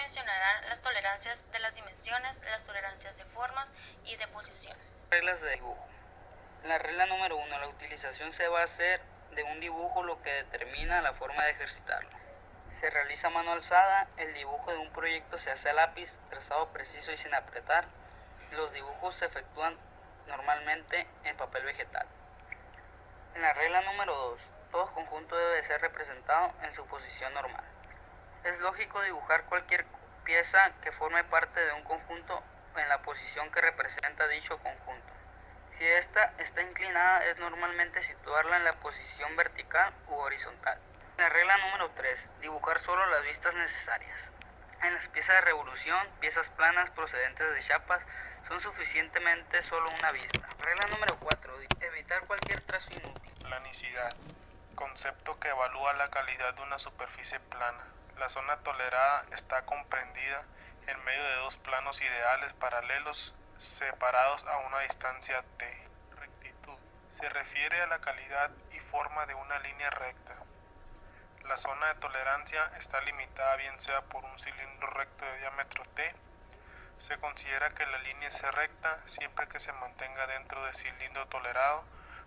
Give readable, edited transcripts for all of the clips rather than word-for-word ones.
mencionarán las tolerancias de las dimensiones, las tolerancias de formas y de posición. Reglas de dibujo. En la regla número 1, la utilización se va a hacer de un dibujo, lo que determina la forma de ejercitarlo. Se realiza a mano alzada, el dibujo de un proyecto se hace a lápiz, trazado preciso y sin apretar. Los dibujos se efectúan normalmente en papel vegetal. En la regla número 2, todo conjunto debe ser representado en su posición normal. Es lógico dibujar cualquier pieza que forme parte de un conjunto en la posición que representa dicho conjunto. Si ésta está inclinada, es normalmente situarla en la posición vertical u horizontal. En la regla número 3, dibujar solo las vistas necesarias. En las piezas de revolución, piezas planas procedentes de chapas, son suficientemente solo una vista. Regla número 4, evitar cualquier trazo inútil. Planicidad, concepto que evalúa la calidad de una superficie plana. La zona tolerada está comprendida en medio de dos planos ideales paralelos separados a una distancia t. Rectitud, se refiere a la calidad y forma de una línea recta. La zona de tolerancia está limitada bien sea por un cilindro recto de diámetro t. Se considera que la línea es recta siempre que se mantenga dentro del cilindro tolerado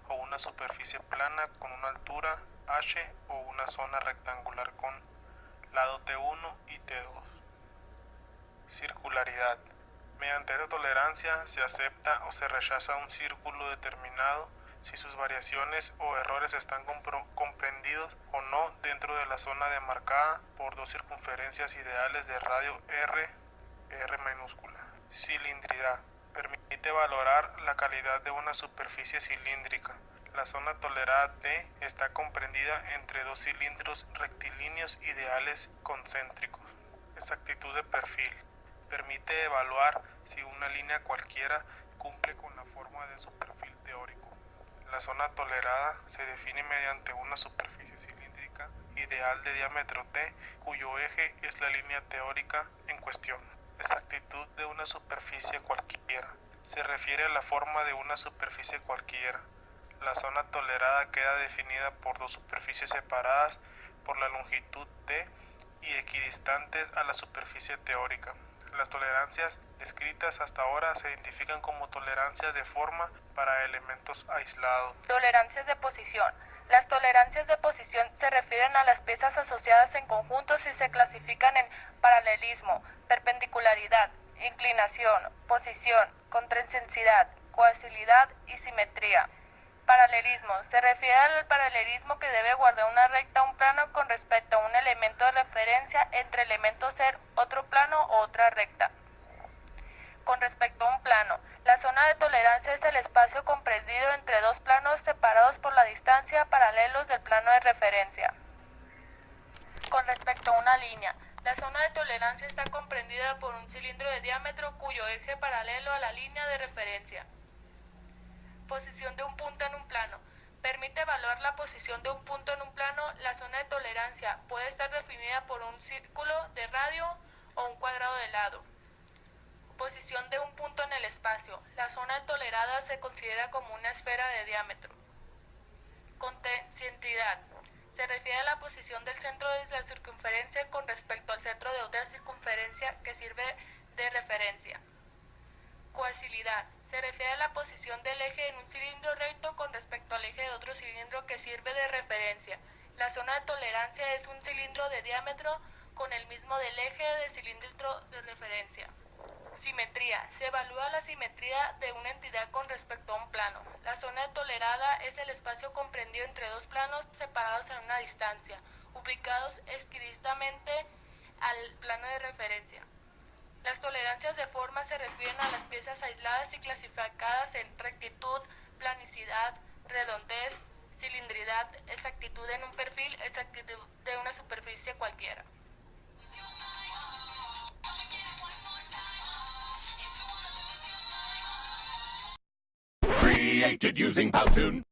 o una superficie plana con una altura h o una zona rectangular con lado T1 y T2. Circularidad. Mediante esta tolerancia se acepta o se rechaza un círculo determinado si sus variaciones o errores están comprendidos o no dentro de la zona demarcada por dos circunferencias ideales de radio R minúscula. Cilindridad. Permite valorar la calidad de una superficie cilíndrica. La zona tolerada T está comprendida entre dos cilindros rectilíneos ideales concéntricos. Exactitud de perfil. Permite evaluar si una línea cualquiera cumple con la forma de su perfil teórico. La zona tolerada se define mediante una superficie cilíndrica ideal de diámetro t, cuyo eje es la línea teórica en cuestión. Exactitud de una superficie cualquiera. Se refiere a la forma de una superficie cualquiera. La zona tolerada queda definida por dos superficies separadas por la longitud t y equidistantes a la superficie teórica. Las tolerancias descritas hasta ahora se identifican como tolerancias de forma para elementos aislados. Tolerancias de posición. Las tolerancias de posición se refieren a las piezas asociadas en conjuntos y se clasifican en paralelismo, perpendicularidad, inclinación, posición, contraincensidad, coaxialidad y simetría. Paralelismo. Se refiere al paralelismo que debe guardar una recta o un plano con respecto a un elemento de referencia entre elementos ser otro plano o otra recta. Con respecto a un plano, la zona de tolerancia es el espacio comprendido entre dos planos separados por la distancia paralelos del plano de referencia. Con respecto a una línea, la zona de tolerancia está comprendida por un cilindro de diámetro cuyo eje paralelo a la línea de referencia. Posición de un punto en un plano. Permite evaluar la posición de un punto en un plano. La zona de tolerancia puede estar definida por un círculo de radio o un cuadrado de lado. Posición de un punto en el espacio. La zona tolerada se considera como una esfera de diámetro. Concentricidad. Se refiere a la posición del centro de la circunferencia con respecto al centro de otra circunferencia que sirve de referencia. Coaxialidad. Se refiere a la posición del eje en un cilindro recto con respecto al eje de otro cilindro que sirve de referencia. La zona de tolerancia es un cilindro de diámetro con el mismo del eje de cilindro de referencia. Simetría. Se evalúa la simetría de una entidad con respecto a un plano. La zona tolerada es el espacio comprendido entre dos planos separados en una distancia, ubicados equidistantamente al plano de referencia. Las tolerancias de forma se refieren a las piezas aisladas y clasificadas en rectitud, planicidad, redondez, cilindridad, exactitud en un perfil, exactitud de una superficie cualquiera. Created using Powtoon.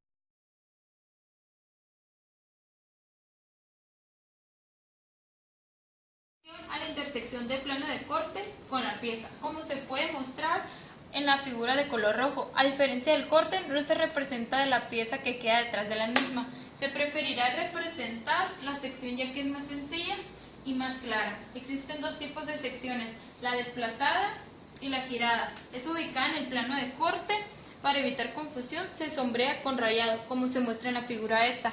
A la intersección del plano de corte con la pieza, como se puede mostrar en la figura de color rojo. A diferencia del corte, no se representa de la pieza que queda detrás de la misma. Se preferirá representar la sección ya que es más sencilla y más clara. Existen dos tipos de secciones, la desplazada y la girada. Es ubicada en el plano de corte. Para evitar confusión se sombrea con rayado, como se muestra en la figura esta.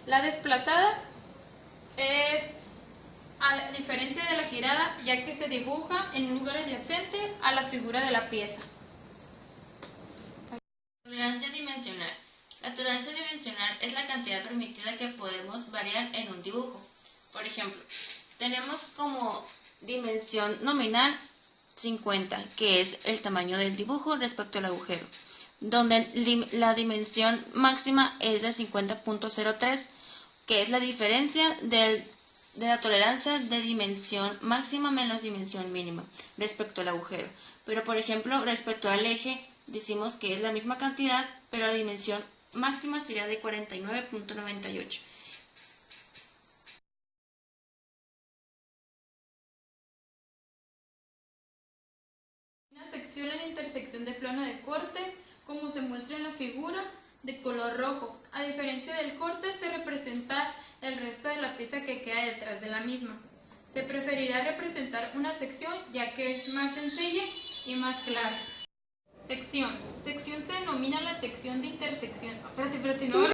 La desplazada es a diferencia de la girada, ya que se dibuja en un lugar adyacente a la figura de la pieza. Tolerancia dimensional. La tolerancia dimensional es la cantidad permitida que podemos variar en un dibujo. Por ejemplo, tenemos como dimensión nominal 50, que es el tamaño del dibujo respecto al agujero, donde la dimensión máxima es de 50.03, que es la diferencia de la tolerancia de dimensión máxima menos dimensión mínima respecto al agujero. Pero, por ejemplo, respecto al eje, decimos que es la misma cantidad, pero la dimensión máxima sería de 49.98. Una sección en intersección de plano de corte, como se muestra en la figura, de color rojo. A diferencia del corte, se representa el resto de la pieza que queda detrás de la misma. Se preferirá representar una sección, ya que es más sencilla y más clara. Sección. Sección se denomina la sección de intersección. Espérate, no.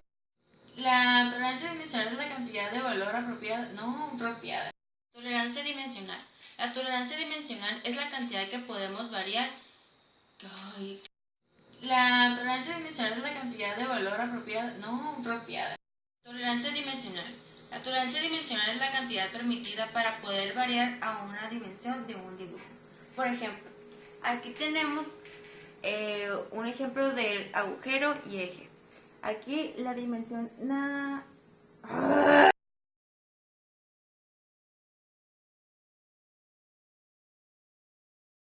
La tolerancia dimensional es la cantidad de valor apropiada. Tolerancia dimensional. La tolerancia dimensional es la cantidad que podemos variar. La tolerancia dimensional es la cantidad de valor apropiada. Tolerancia dimensional. La tolerancia dimensional es la cantidad permitida para poder variar a una dimensión de un dibujo. Por ejemplo, aquí tenemos un ejemplo del agujero y eje. Aquí la dimensión